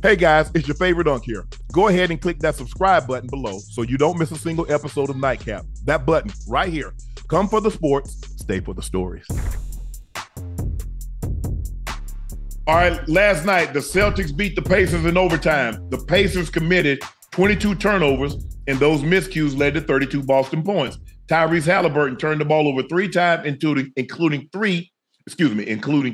Hey guys, it's your favorite Unk here. Go ahead and click that subscribe button below so you don't miss a single episode of Nightcap. That button right here. Come for the sports, stay for the stories. All right, last night, the Celtics beat the Pacers in overtime. The Pacers committed 22 turnovers, and those miscues led to 32 Boston points. Tyrese Haliburton turned the ball over 3 times, including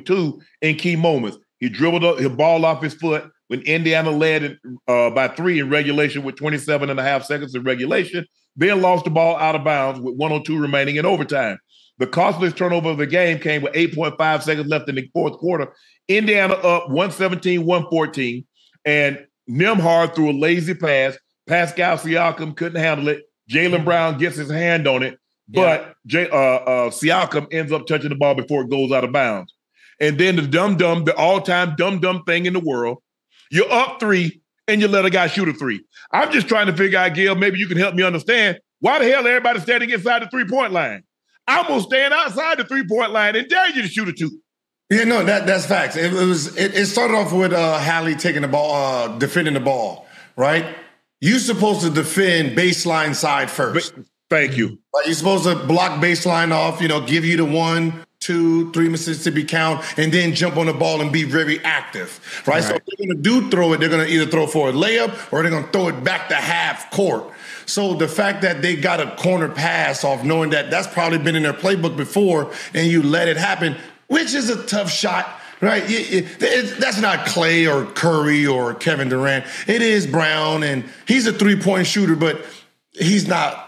two in key moments. He dribbled his ball off his foot when Indiana led by 3 in regulation with 27 and a half seconds in regulation, then lost the ball out of bounds with 102 remaining in overtime. The costliest turnover of the game came with 8.5 seconds left in the fourth quarter. Indiana up 117-114, and Nembhard threw a lazy pass. Pascal Siakam couldn't handle it. Jaylen Brown gets his hand on it, but Siakam ends up touching the ball before it goes out of bounds. And then the all-time dumb thing in the world, you're up 3 and you let a guy shoot a 3. I'm just trying to figure out, Gil, maybe you can help me understand why the hell everybody's standing inside the 3-point line. I'm going to stand outside the 3-point line and dare you to shoot a 2. Yeah, no, that's facts. It started off with Hallie taking the ball, defending the ball, right? You're supposed to defend baseline side first. Thank you. Like you're supposed to block baseline off, give you the 1, 2, 3 Mississippi count, and then jump on the ball and be very active, right? So if they're going to throw it, they're going to either throw for a layup or they're going to throw it back to half court. So the fact that they got a corner pass off knowing that that's probably been in their playbook before and you let it happen, which is a tough shot, right? That's not Clay or Curry or Kevin Durant. It is Brown, and he's a 3-point shooter, but he's not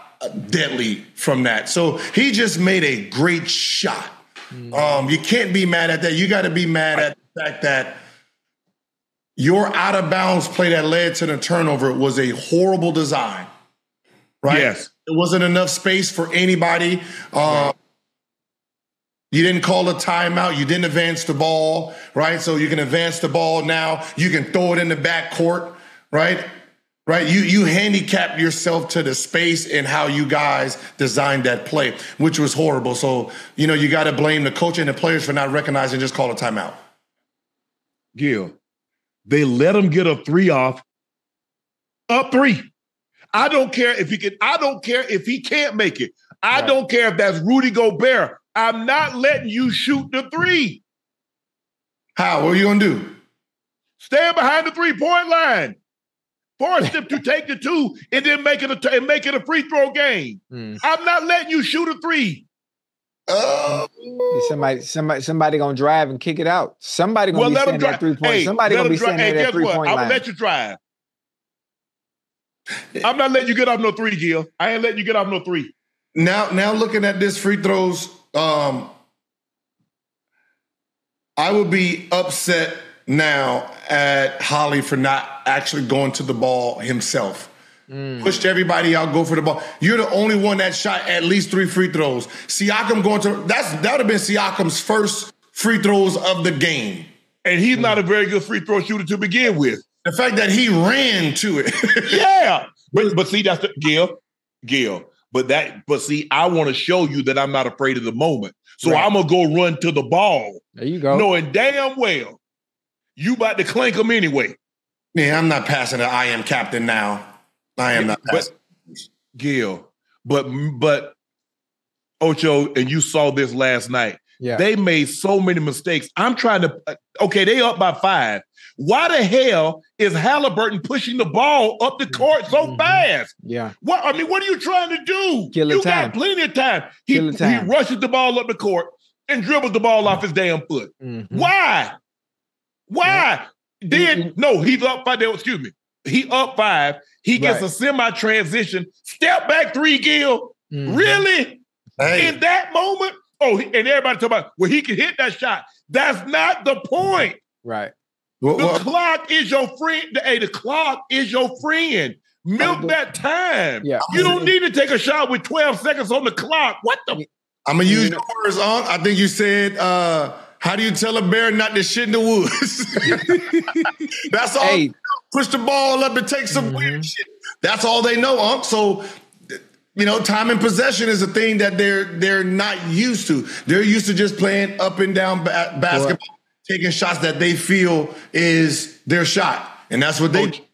deadly from that. So he just made a great shot. You can't be mad at that. You got to be mad at the fact that your out-of-bounds play that led to the turnover was a horrible design, right? Yes. There wasn't enough space for anybody. You didn't call a timeout. You didn't advance the ball, right? So you can advance the ball now. You can throw it in the backcourt, right? Right? You handicapped yourself to the space and how you guys designed that play, which was horrible. So, you got to blame the coach and the players for not recognizing just call a timeout. Gil, they let him get a 3 off, up 3. I don't care if he can. I don't care if he can't make it. I don't care if that's Rudy Gobert. I'm not letting you shoot the 3. How? What are you going to do? Stand behind the 3-point line. Force them to take the 2 and then make it a free throw game. I'm not letting you shoot a 3. Somebody gonna drive and kick it out. Somebody gonna be standing at 3 points. Somebody gonna be standing at that 3-point line. I'm gonna let you drive. I'm not letting you get off no 3, Gil. I ain't letting you get off no 3. Now looking at this free throws, I would be upset now at Holly for not actually going to the ball himself. Pushed everybody out, go for the ball. You're the only one that shot at least 3 free throws. Siakam that would have been Siakam's first free throws of the game. And he's not a very good free throw shooter to begin with. The fact that he ran to it. Yeah. But see, that's the Gil. But see, I want to show you that I'm not afraid of the moment. So I'm gonna go run to the ball. There you go. Knowing damn well you about to clank them anyway. Yeah, I'm not passing it. I am captain now. I am not passing. Gil, but Ocho, and you saw this last night. Yeah. They made so many mistakes. I'm trying to, they up by 5. Why the hell is Haliburton pushing the ball up the court so fast? Yeah. What are you trying to do? You got plenty of time. He rushes the ball up the court and dribbles the ball off his damn foot. Why? Then, he's up 5. Excuse me. He up 5. He gets a semi-transition. Step back 3, Gil. Really? Hey. In that moment? Oh, and everybody talking about, he can hit that shot. That's not the point. Right. The clock is your friend. Hey, the clock is your friend. Milk that time. Yeah. You don't need to take a shot with 12 seconds on the clock. What the? I'm going to use your words, Unc. I think you said, how do you tell a bear not to shit in the woods? That's all. Hey. Push the ball up and take some weird shit. That's all they know, Unc. So, time and possession is a thing that they're not used to. They're used to just playing up and down basketball, taking shots that they feel is their shot. And that's what they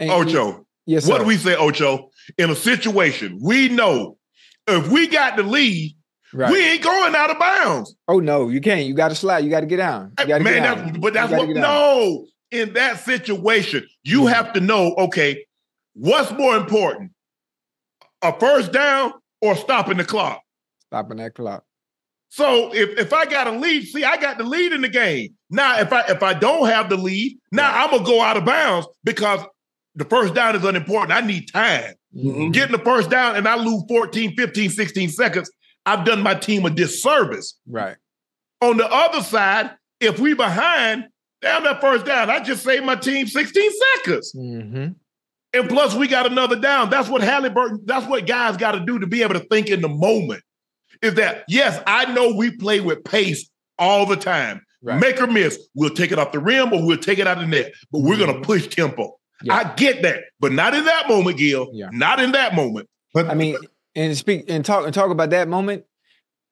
Ocho. Yes, what do we say, Ocho? In a situation, we know if we got the lead, we ain't going out of bounds. Oh, no, you can't. You got to slide. You got to get down. You gotta get down. No. In that situation, you have to know, okay, what's more important? A first down or stopping the clock? Stopping that clock. So if I got a lead, I got the lead in the game. Now, if I don't have the lead, I'm going to go out of bounds because the first down is unimportant. I need time. Mm-hmm. Getting the first down and I lose 14, 15, 16 seconds, I've done my team a disservice. Right. On the other side, if we behind, down that first down, I just saved my team 16 seconds. Mm-hmm. And plus, we got another down. That's what guys got to do to be able to think in the moment. Is that, yes, I know we play with pace all the time. Right. Make or miss, we'll take it off the rim or we'll take it out of the net. But we're going to push tempo. Yeah. I get that. But not in that moment, Gil. Yeah. Not in that moment. But I mean, talk about that moment,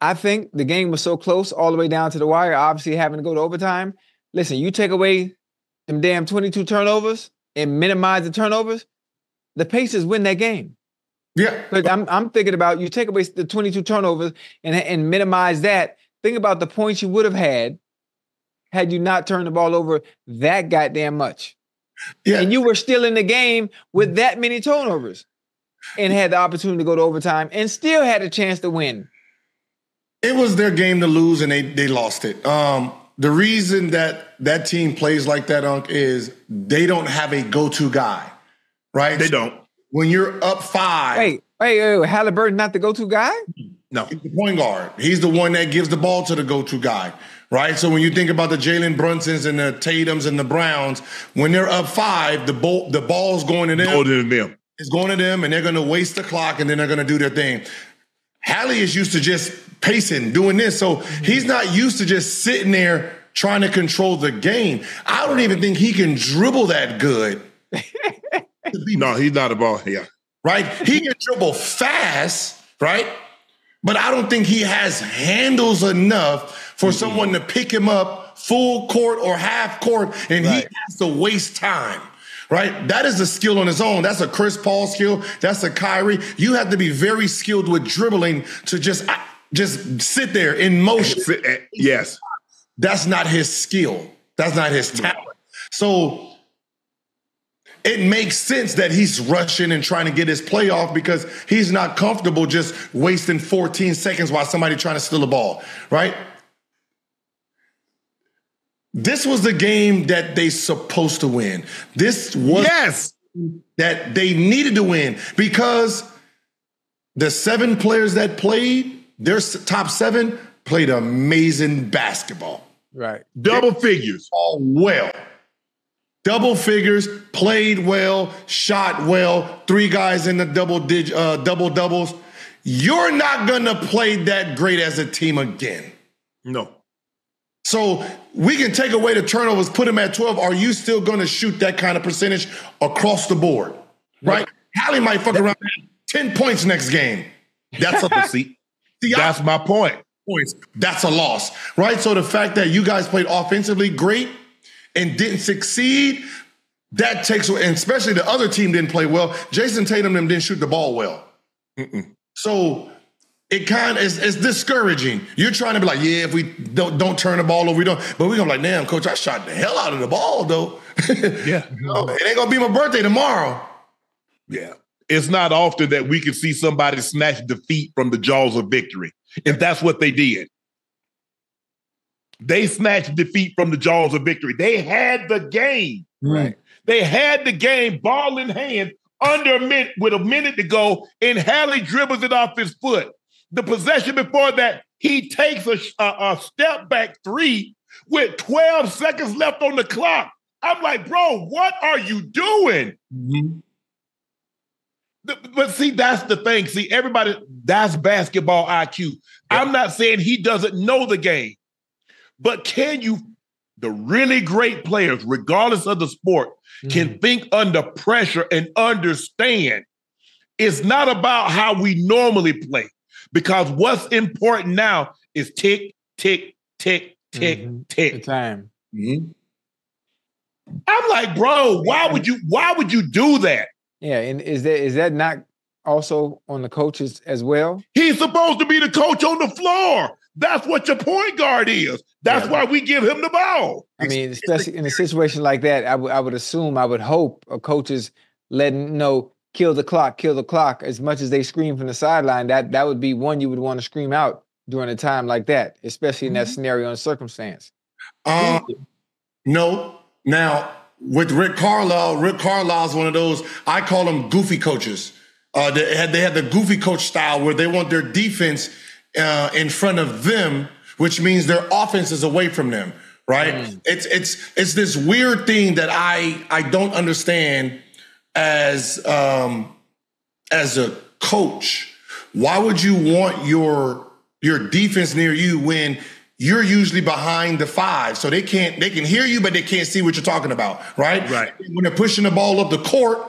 I think the game was so close all the way down to the wire, obviously having to go to overtime. Listen, you take away them damn 22 turnovers and minimize the turnovers, the Pacers win that game. Yeah. But I'm thinking about you take away the 22 turnovers and minimize that. Think about the points you would have had you not turned the ball over that goddamn much. Yeah. And you were still in the game with that many turnovers and had the opportunity to go to overtime and still had a chance to win. It was their game to lose and they lost it. The reason that team plays like that, Unc, is they don't have a go-to guy, right? They don't. When you're up 5. Wait, Haliburton not the go-to guy? No. He's the point guard. He's the one that gives the ball to the go-to guy, right? So when you think about the Jalen Brunsons and the Tatums and the Browns, when they're up 5, the ball's going to them. It's going to them, and they're going to waste the clock, and then they're going to do their thing. Hallie is used to just pacing, doing this. So he's not used to just sitting there trying to control the game. I don't even think he can dribble that good. No, he's not a ball. Yeah. Right? He can dribble fast, right? But I don't think he has handles enough for someone to pick him up full court or half court, and he has to waste time. Right? That is a skill on his own. That's a Chris Paul skill. That's a Kyrie. You have to be very skilled with dribbling to just sit there in motion. Yes. That's not his skill. That's not his talent. So it makes sense that he's rushing and trying to get his play off because he's not comfortable just wasting 14 seconds while somebody trying to steal the ball, right? This was the game that they supposed to win. This was that they needed to win because the 7 players that played, their top 7 played amazing basketball. Right. Double figures. All well. Double figures, played well, shot well, 3 guys in the double doubles. You're not going to play that great as a team again. No. So we can take away the turnovers, put them at 12. Are you still going to shoot that kind of percentage across the board? Right? Hallie might fuck around 10 points next game. That's a see. That's my point. Points. That's a loss. Right? So the fact that you guys played offensively great and didn't succeed, that takes away, and especially the other team didn't play well. Jayson Tatum and them didn't shoot the ball well. So it kind of is discouraging. You're trying to be like, yeah, if we don't turn the ball over, we don't. But we're going to be like, damn, coach, I shot the hell out of the ball, though. Yeah. It ain't going to be my birthday tomorrow. Yeah. It's not often that we can see somebody snatch defeat from the jaws of victory. And that's what they did. They snatched defeat from the jaws of victory. They had the game. Right. They had the game, ball in hand, under a minute, with a minute to go, and Hallie dribbles it off his foot. The possession before that, he takes a step back 3 with 12 seconds left on the clock. I'm like, bro, what are you doing? But see, that's the thing. See, everybody, that's basketball IQ. I'm not saying he doesn't know the game, but the really great players, regardless of the sport, can think under pressure and understand it's not about how we normally play. Because what's important now is tick, tick, tick, tick, tick. The time. I'm like, bro, why would you do that? Yeah, and is that not also on the coaches as well? He's supposed to be the coach on the floor. That's what your point guard is. That's why we give him the ball. I mean, especially in a situation like that, I would hope a coach is letting kill the clock as much as they scream from the sideline. That would be one you would want to scream out during a time like that, especially in that scenario and circumstance. No. Now, with Rick Carlisle's one of those, I call them goofy coaches. They had the goofy coach style where they want their defense in front of them, which means their offense is away from them, right? It's this weird thing that I don't understand as a coach. Why would you want your defense near you when you're usually behind the five? So they can hear you, but they can't see what you're talking about, right? Right. When they're pushing the ball up the court,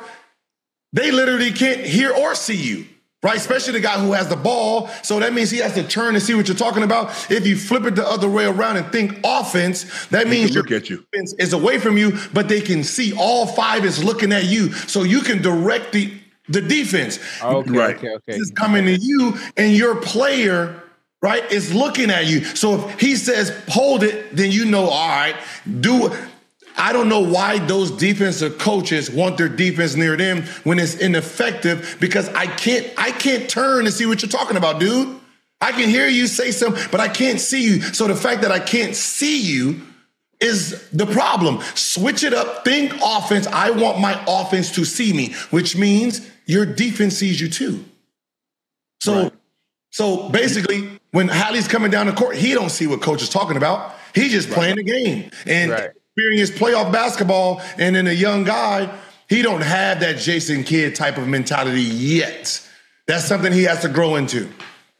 they literally can't hear or see you, right? Especially the guy who has the ball. So that means he has to turn and see what you're talking about. If you flip it the other way around and think offense, that means your defense is away from you, but they can see all five is looking at you. So you can direct the defense. Okay. This is coming to you, and your player, right, is looking at you. So if he says, hold it, then all right, do it. I don't know why those defensive coaches want their defense near them when it's ineffective, because I can't turn and see what you're talking about, dude. I can hear you say something, but I can't see you. So the fact that I can't see you is the problem. Switch it up. Think offense. I want my offense to see me, which means your defense sees you too. So basically, when Hallie's coming down the court, he don't see what coach is talking about. He's just playing the game. And experienced playoff basketball, and then a young guy, he don't have that Jason Kidd type of mentality yet. That's something he has to grow into.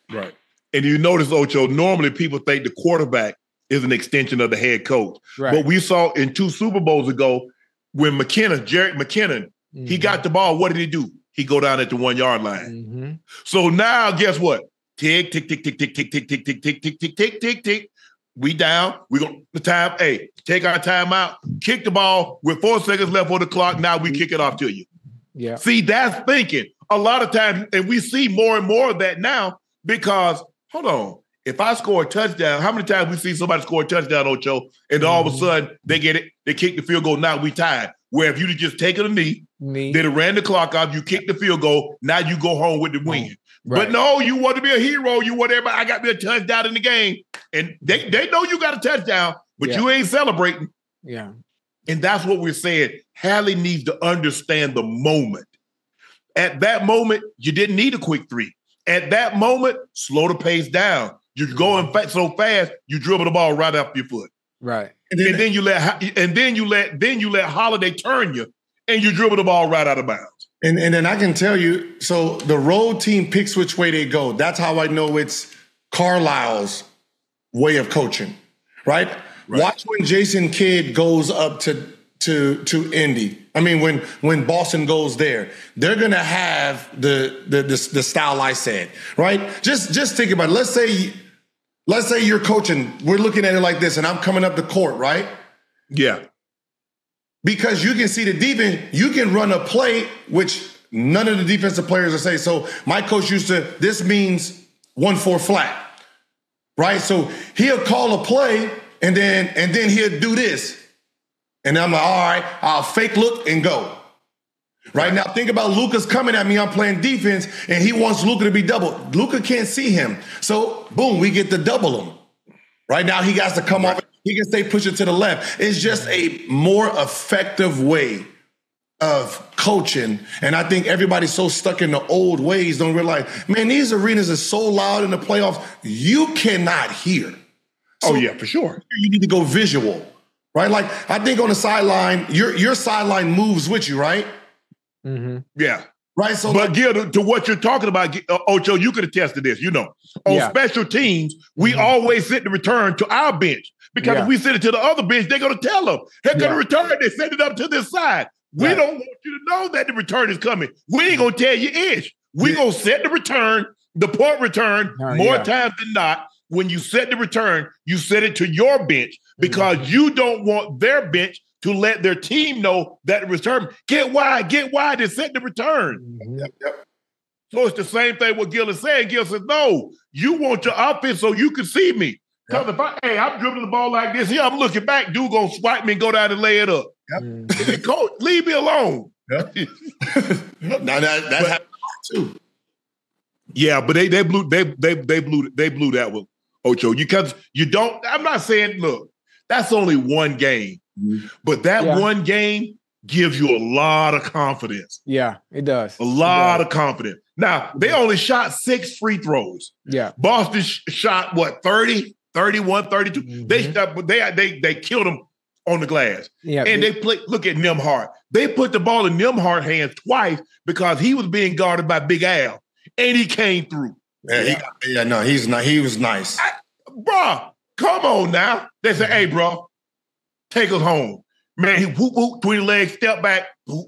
Right. And you notice, Ocho, normally people think the quarterback is an extension of the head coach. Right. But we saw in 2 Super Bowls ago, when Jerick McKinnon, he got the ball, what did he do? He go down at the 1 yard line. So now, guess what? Tick, tick, tick, tick, tick, tick, tick, tick, tick, tick, tick, tick, tick, tick, tick. We down. We going the time. Hey, take our time out. Kick the ball with 4 seconds left on the clock. Now we kick it off to you. Yeah. See, that's thinking. A lot of times, and we see more and more of that now because, hold on, if I score a touchdown, how many times we see somebody score a touchdown, Ocho, and all of a sudden they get it, they kick the field goal, now we tied. Where if you'd have just taken a knee, they'd have ran the clock off, you kick the field goal, now you go home with the win. Right. But no, you want to be a hero. You want everybody, I got me a touchdown in the game. And they know you got a touchdown, but you ain't celebrating. Yeah. And that's what we're saying. Hallie needs to understand the moment. At that moment, you didn't need a quick 3. At that moment, slow the pace down. You're going so fast, you dribble the ball right off your foot. Right. And then you let Holiday turn you, and you dribble the ball right out of bounds. And then I can tell you, so the road team picks which way they go. That's how I know it's Carlisle's way of coaching, right? Watch when Jason Kidd goes up to Indy. I mean, when Boston goes there, they're gonna have the style I said, right? Just think about it. Let's say you're coaching. We're looking at it like this, and I'm coming up the court, right? Yeah. Because you can see the defense, you can run a play, which none of the defensive players will say. So my coach used to, this means 1-4 flat, right? So he'll call a play and then he'll do this. And I'm like, all right, I'll fake look and go. Right now, think about Luka's coming at me. I'm playing defense, and he wants Luka to be doubled. Luka can't see him. So, boom, we get to double him. Right now, he has to come off. He can stay pushing to the left. It's just a more effective way of coaching. And I think everybody's so stuck in the old ways, don't realize, man, these arenas are so loud in the playoffs, you cannot hear. So for sure. You need to go visual, right? Like, I think on the sideline, your sideline moves with you, right? Mm-hmm. Yeah. Right. So, but Gil, to what you're talking about, Ocho, you could attest to this. On special teams, we always send the return to our bench because if we send it to the other bench, they're going to tell them, they're going to return. They send it up to this side. We don't want you to know that the return is coming. We ain't going to tell you ish. We're going to set the return, the point return, more times than not. When you set the return, you set it to your bench because you don't want their bench to let their team know that return. Get wide, and set the return. Yep. So it's the same thing what Gil is saying. Gil says, no, you want your offense so you can see me. Because if I'm dribbling the ball like this here, I'm looking back, dude gonna swipe me and go down and lay it up. Coach, leave me alone. Now that's happened too. Yeah, but they blew that one, Ocho. Because you don't. I'm not saying, look, that's only one game, but that one game gives you a lot of confidence. Yeah, it does. A lot of confidence. Now, they only shot 6 free throws. Yeah. Boston shot, what, 30, 31, 32? They killed them on the glass. Yeah, and they play. Look at Nembhard. They put the ball in Nembhard's hands twice because he was being guarded by Big Al, and he came through. He's not. He was nice. Bro, come on now. They said, hey, bro, take us home. Man, he whoop, between the legs, step back,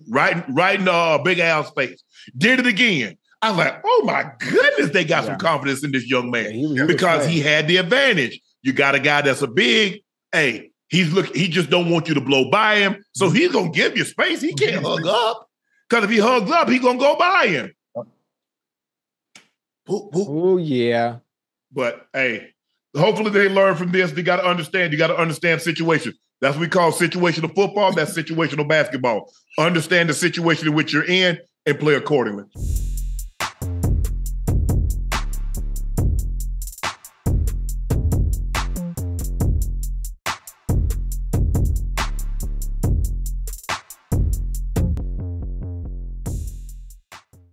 right in Big Al's face. Did it again. I was like, oh my goodness, they got some confidence in this young man because he had the advantage. You got a guy that's a big, hey, he just don't want you to blow by him. So he's gonna give you space. He can't hug up. Because if he hugs up, he's gonna go by him. Oh, yeah. But hey, hopefully they learn from this. You gotta understand situations. That's what we call situational football. That's situational basketball. Understand the situation in which you're in and play accordingly.